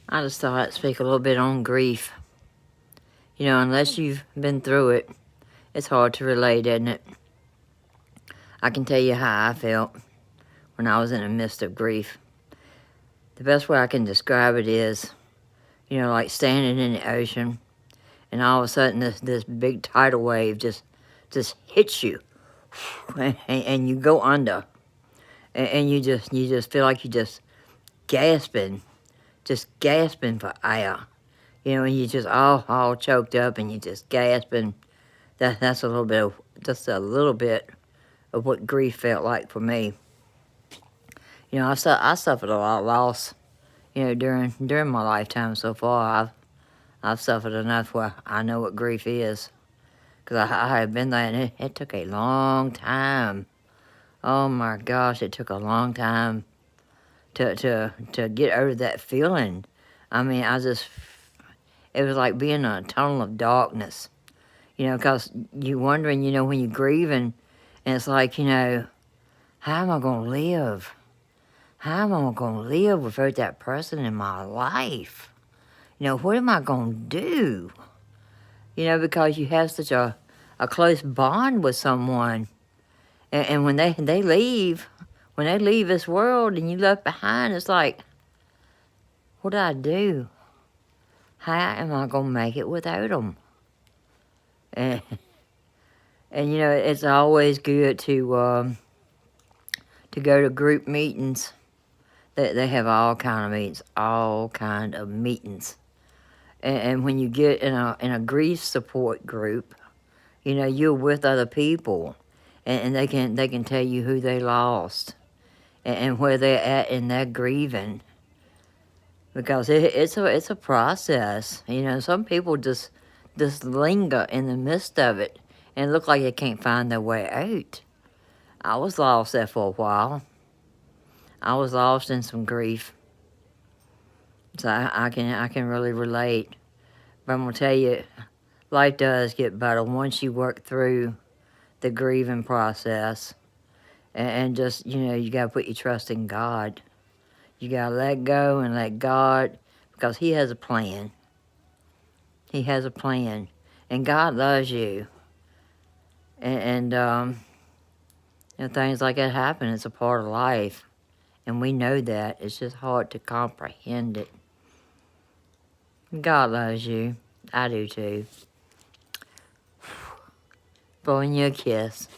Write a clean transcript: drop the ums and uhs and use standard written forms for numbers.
I just thought I'd speak a little bit on grief. You know, unless you've been through it, it's hard to relate, isn't it? I can tell you how I felt when I was in the midst of grief. The best way I can describe it is, you know, like standing in the ocean, and all of a sudden this big tidal wave just hits you, and you go under, and you just feel like you're just gasping for air. You know, and you just all choked up, and you just gasping. That's a little bit of, just a little bit of what grief felt like for me. You know, I suffered a lot of loss. You know, during my lifetime so far, I've suffered enough where I know what grief is, because I have been there, and it took a long time. Oh my gosh, it took a long time to get over that feeling. I mean, it was like being in a tunnel of darkness. You know, because you're wondering, you know, when you're grieving, and it's like, you know, how am I going to live? How am I going to live without that person in my life? You know, what am I going to do? You know, because you have such a close bond with someone. And when they leave, when they leave this world and you left behind, it's like, what do I do? How am I going to make it without them? And, and you know, it's always good to go to group meetings. They have all kind of meetings. And when you get in a grief support group, you know, you're with other people, and they can tell you who they lost, and where they're at in their grieving, because it's a process. You know, some people just linger in the midst of it and look like they can't find their way out. I was lost there for a while. I was lost in some grief, so I can really relate. But I'm gonna tell you, life does get better once you work through the grieving process, and just, you know, you gotta put your trust in God. You gotta let go and let God, because He has a plan. He has a plan, and God loves you. And you know, things like that happen. It's a part of life, and we know that. It's just hard to comprehend it. God loves you. I do too. Blowing you a kiss.